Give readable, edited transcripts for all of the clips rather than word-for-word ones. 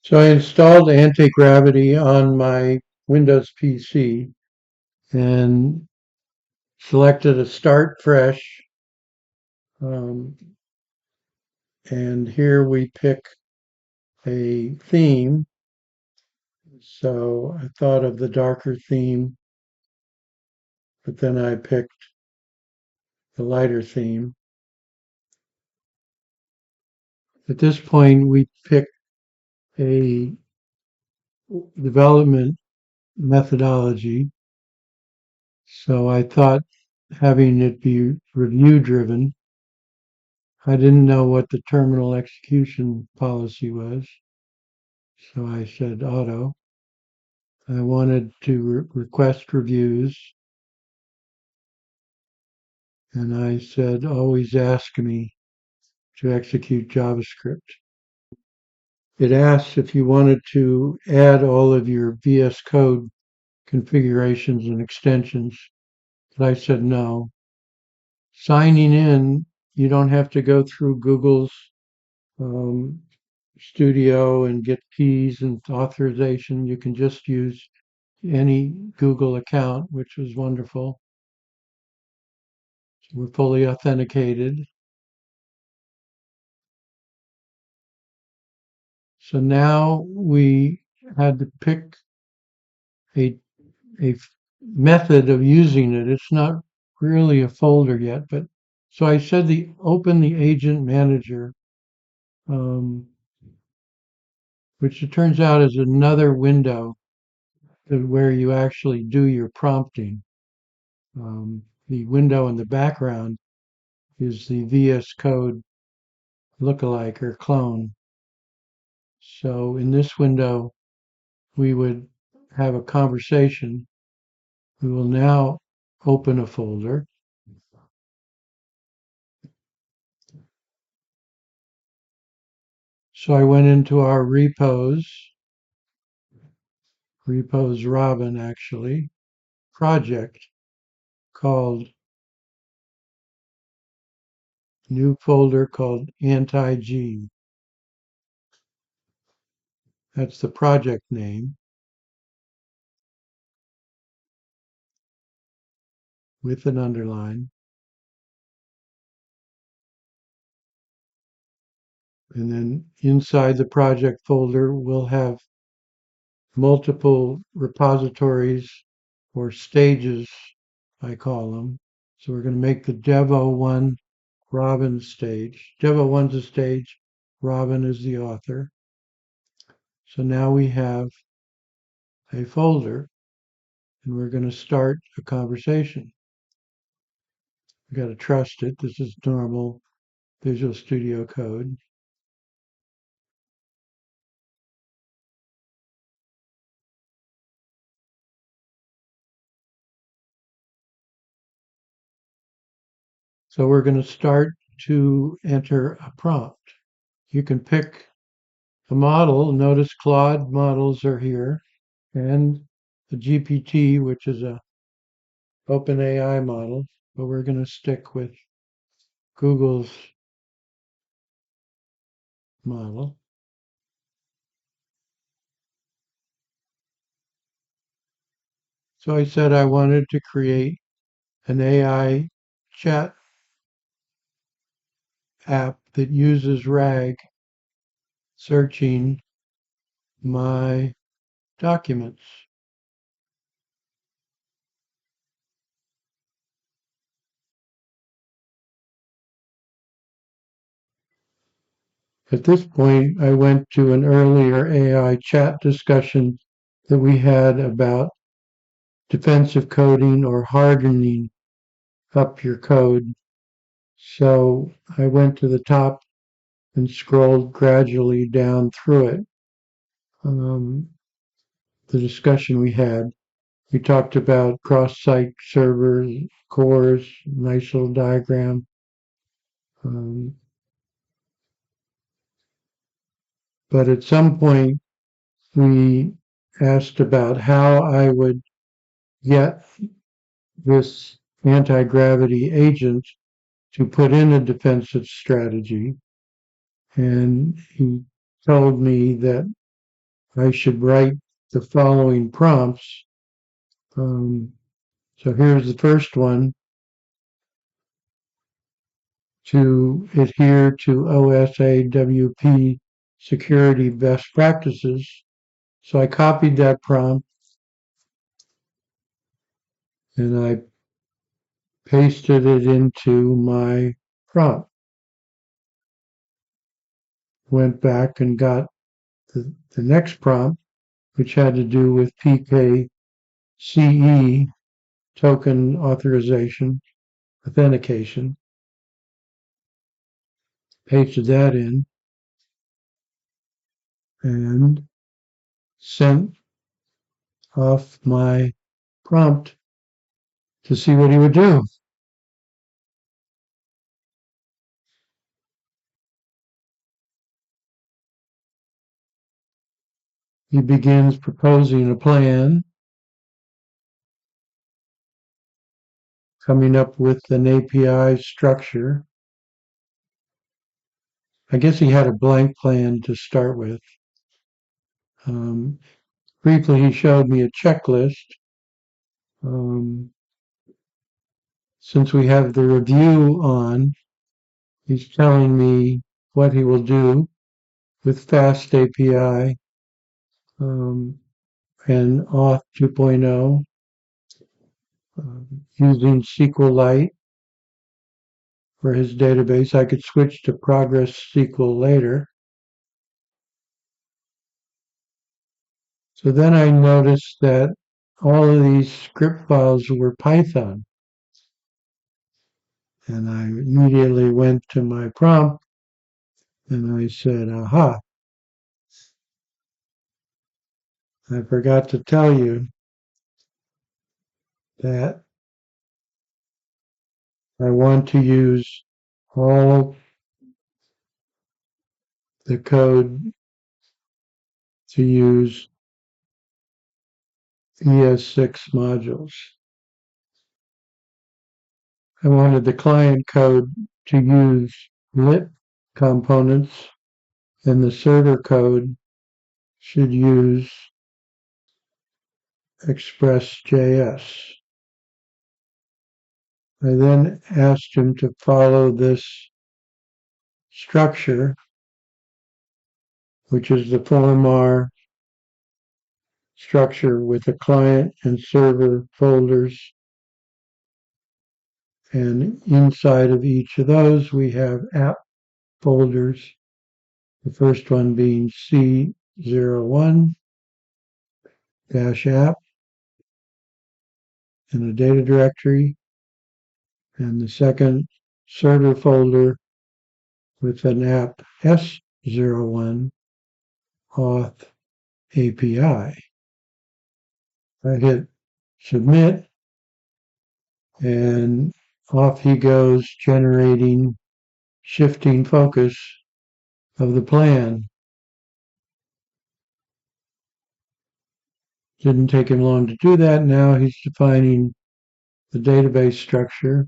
So I installed Antigravity on my Windows PC and selected a Start Fresh. Um, and here we pick a theme. So I thought of the darker theme, but then I picked the lighter theme. At this point, we pick a development methodology. So I thought having it be review driven. I didn't know what the terminal execution policy was, so I said auto. I wanted to request reviews, and I said always ask me to execute JavaScript. It asks if you wanted to add all of your VS Code configurations and extensions, but I said no. Signing in, you don't have to go through Google's um, Studio and get keys and authorization. You can just use any Google account, which was wonderful. So we're fully authenticated. So now we had to pick a, a method of using it. It's not really a folder yet, but so I said open the agent manager, um, which it turns out is another window where you actually do your prompting. The window in the background is the VS Code lookalike or clone. So in this window, we would have a conversation. We will now open a folder. So I went into our repos Robin actually, project called new folder called anti-G. That's the project name with an underline. And then inside the project folder, we'll have multiple repositories or stages, I call them. So we're going to make the Devo1 Robin stage. Devo1's a stage, Robin is the author. So now we have a folder and we're going to start a conversation. We've got to trust it. This is normal Visual Studio Code. So we're going to start to enter a prompt. You can pick a model. Notice Claude models are here, and the GPT, which is a OpenAI model, but we're going to stick with Google's model. So I said I wanted to create an AI chat app that uses RAG searching my documents. At this point, I went to an earlier AI chat discussion that we had about defensive coding or hardening up your code. So I went to the top and scrolled gradually down through it. The discussion we had, we talked about cross-site servers, cores, nice little diagram. But at some point, we asked about how I would get this anti-gravity agent to put in a defensive strategy. And he told me that I should write the following prompts. So here's the first one: to adhere to OSAWP security best practices. So I copied that prompt and I pasted it into my prompt. Went back and got the next prompt, which had to do with PKCE, token authorization, authentication. Pasted that in and sent off my prompt to see what he would do. He begins proposing a plan, coming up with an API structure. I guess he had a blank plan to start with. Briefly, he showed me a checklist. Since we have the review on, he's telling me what he will do with Fast API and Auth 2.0 using SQLite for his database. I could switch to Progress SQL later. So then I noticed that all of these script files were Python. And I immediately went to my prompt and I said, aha, I forgot to tell you that I want to use all the code to use ES6 modules. I wanted the client code to use lit components and the server code should use Express.js. I then asked him to follow this structure, which is the formar structure with the client and server folders. And inside of each of those, we have app folders. The first one being C01-app in a data directory. And the second server folder with an app S01 auth API. I hit submit and off he goes, generating shifting focus of the plan. Didn't take him long to do that. Now he's defining the database structure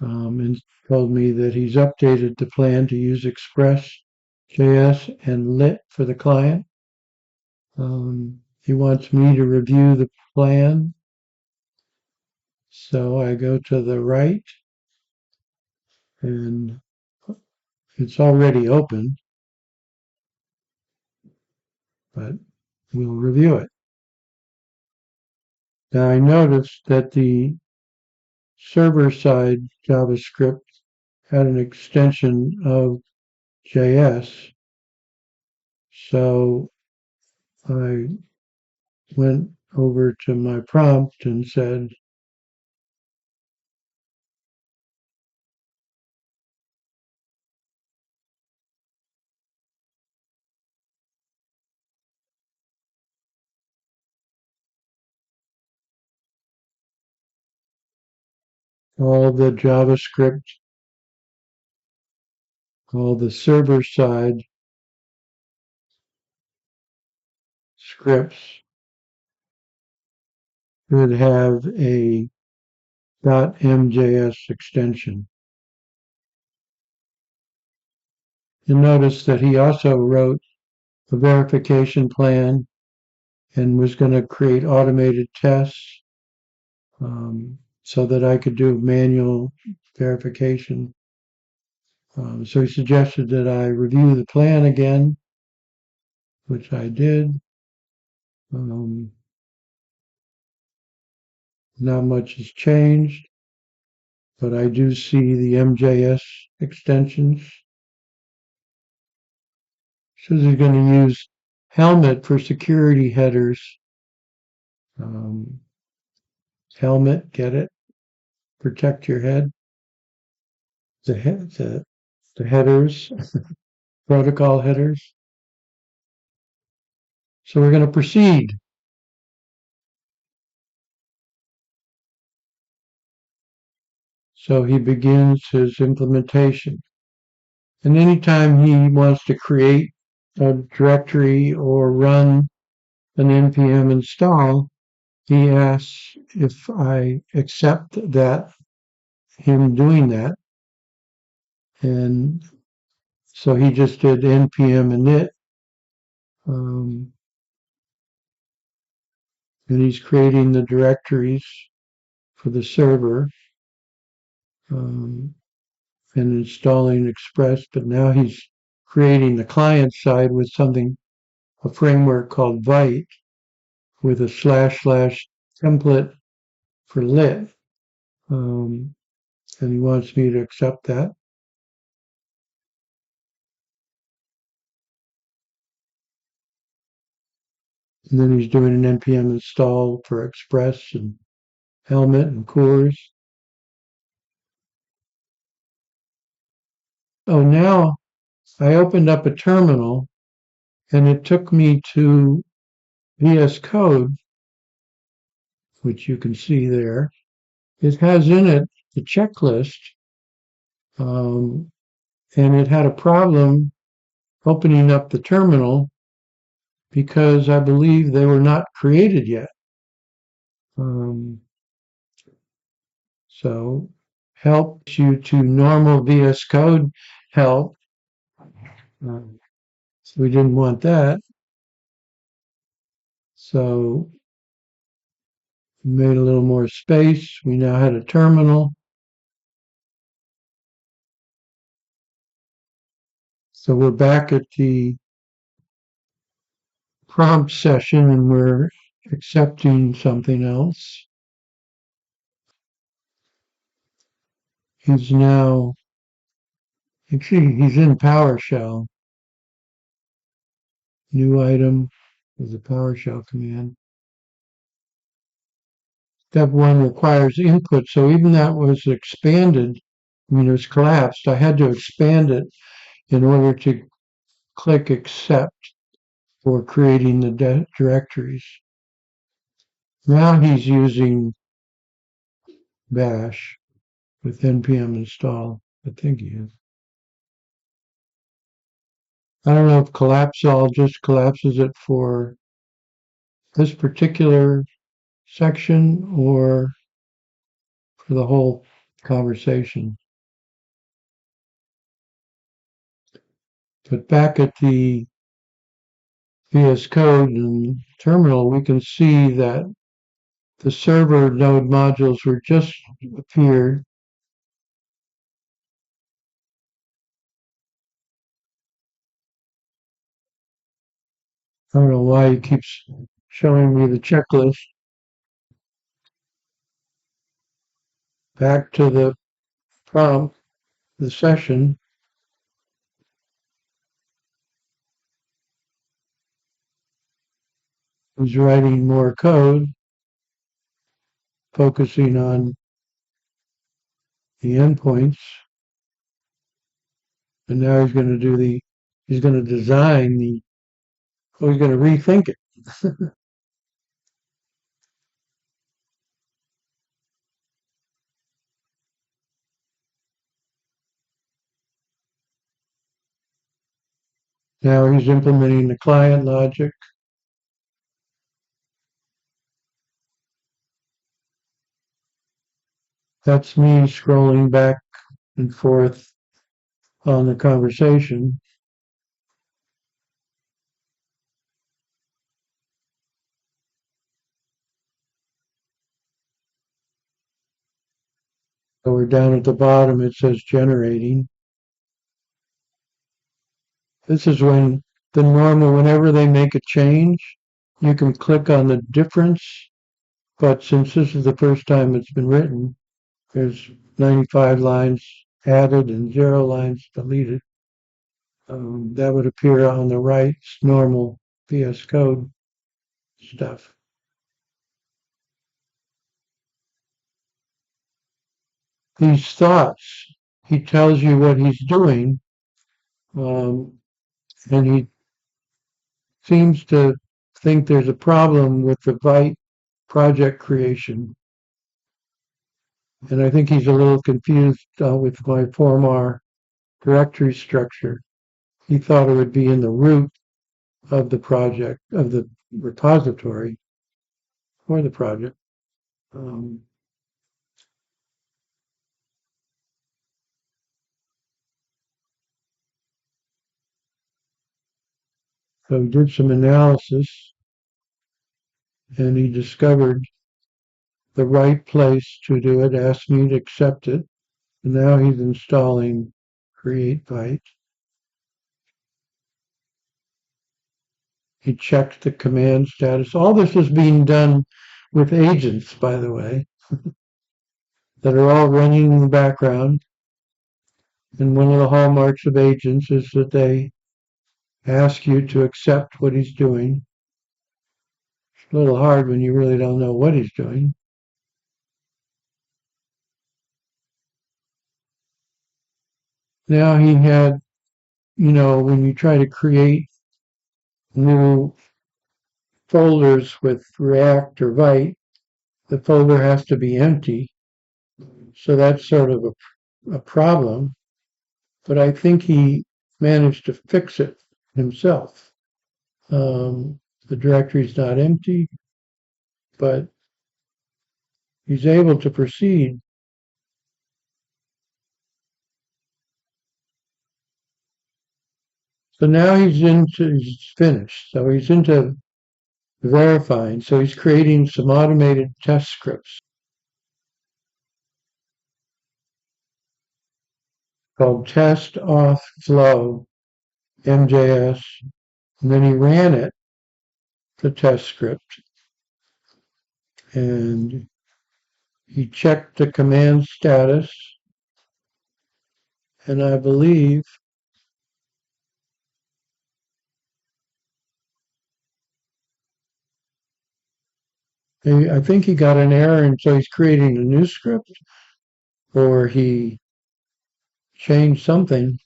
and told me that he's updated the plan to use Express.js and lit for the client. He wants me to review the plan. So I go to the right and it's already open, but we'll review it. Now I noticed that the server-side JavaScript had an extension of JS. So I went over to my prompt and said, all the JavaScript, all the server-side scripts should have a .mjs extension. You'll notice that he also wrote a verification plan and was going to create automated tests so that I could do manual verification. So he suggested that I review the plan again, which I did. Um, not much has changed, but I do see the MJS extensions. Says he's going to use Helmet for security headers. Um, Helmet, get it? Protect your head. The headers, protocol headers. So we're going to proceed. So he begins his implementation. And anytime he wants to create a directory or run an npm install, he asks if I accept that, him doing that. And so he just did npm init. And he's creating the directories for the server and installing Express. But now he's creating the client side with a framework called Vite with a / template for lit. And he wants me to accept that. And then he's doing an npm install for Express and Helmet and Cores. Oh, now I opened up a terminal and it took me to VS Code, which you can see there. It has in it the checklist, um, and it had a problem opening up the terminal because I believe they were not created yet. Um, so help you to normal VS Code help. So we didn't want that. So we made a little more space. We now had a terminal. So we're back at the prompt session and we're accepting something else. He's now, actually, he's in PowerShell. New item is a PowerShell command. Step one requires input. So even that was expanded. I mean, it was collapsed. I had to expand it in order to click accept for creating the directories. Now he's using bash with npm install. I think he is. I don't know if collapse all just collapses it for this particular section or for the whole conversation. But back at the VS Code and terminal, we can see that the server node modules were just appeared. I don't know why he keeps showing me the checklist. Back to the prompt, the session. He's writing more code, focusing on the endpoints. And now he's going to he's going to design he's going to rethink it. Now he's implementing the client logic. That's me scrolling back and forth on the conversation. we're down at the bottom, it says generating. This is when whenever they make a change, you can click on the difference. But since this is the first time it's been written, there's 95 lines added and 0 lines deleted. That would appear on the right, normal VS Code stuff. These thoughts, he tells you what he's doing, and he seems to think there's a problem with the Vite project creation. And I think he's a little confused with my form directory structure. He thought it would be in the root of the project, of the repository for the project. So he did some analysis and he discovered the right place to do it, asked me to accept it. And now he's installing Create Vite. He checked the command status. All this is being done with agents, by the way, that are all running in the background. And one of the hallmarks of agents is that they ask you to accept what he's doing. It's a little hard when you really don't know what he's doing. Now he had, when you try to create new folders with React or Vite, the folder has to be empty. So that's sort of a problem. But I think he managed to fix it himself. The directory's not empty, but he's able to proceed. So now he's finished. So he's into verifying. So he's creating some automated test scripts called test auth flow MJS. And then he ran it, the test script, and he checked the command status. And I believe I think he got an error, and so he's creating a new script, or he changed something.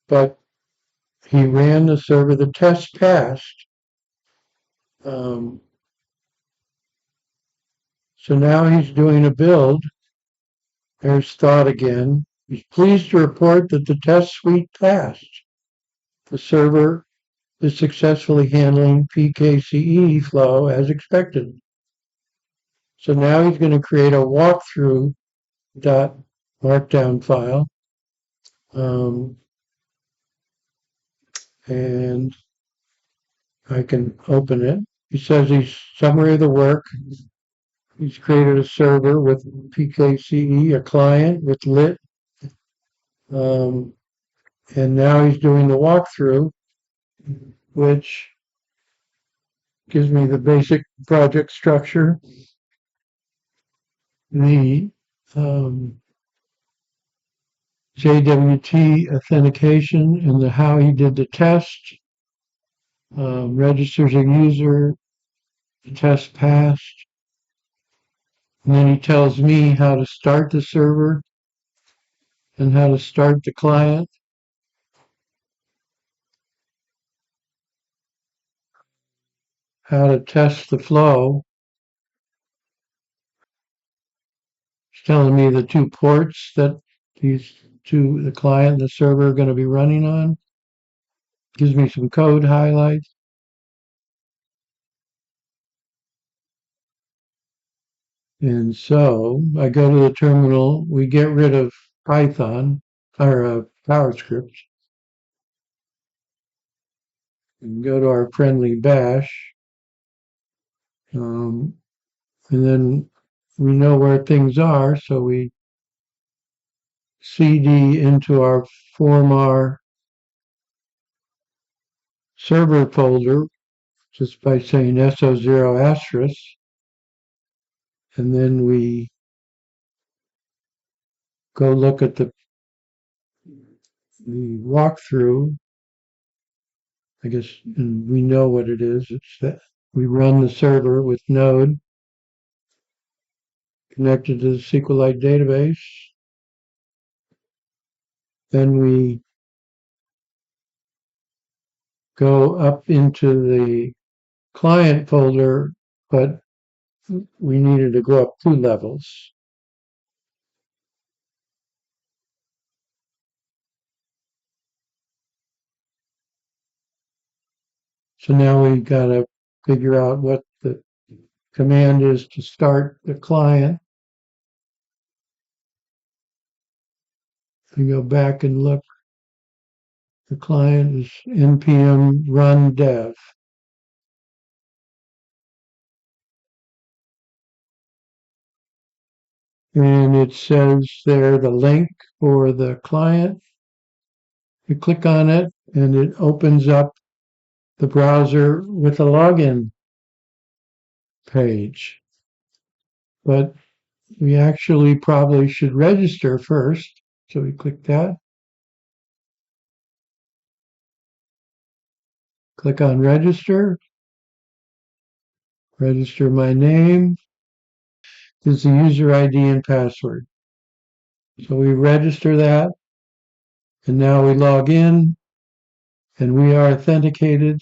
But he ran the server. The test passed. So now he's doing a build. There's thought again. He's pleased to report that the test suite passed. The server is successfully handling PKCE flow as expected. So now he's going to create a walkthrough .markdown file. And I can open it. He says he's summary of the work. He's created a server with PKCE, a client with lit. And now he's doing the walkthrough, which gives me the basic project structure, the JWT authentication, and how he did the test, registers a user, the test passed, and then he tells me how to start the server and how to start the client, how to test the flow. It's telling me the two ports that the client and the server are going to be running on. Gives me some code highlights. And so I go to the terminal. We get rid of Python or PowerScript. and go to our friendly bash. And then we know where things are, so we cd into our formar server folder just by saying so0 asterisk, and then we go look at the walkthrough. I guess, and we know what it is. It's that we run the server with Node connected to the SQLite database. Then we go up into the client folder, but we needed to go up 2 levels. So now we got to figure out what the command is to start the client. We go back and look. The client is npm run dev. And it says there the link for the client. You click on it and it opens up the browser with a login page. But we actually probably should register first. So we click that. Click on register. Register my name. This is the user ID and password. So we register that. And now we log in. And we are authenticated.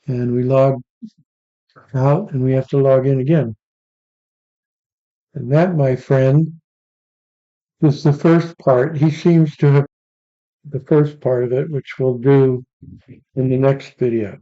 And we log out and we have to log in again. And that, my friend, is the first part. He seems to have the first part of it, which we'll do in the next video.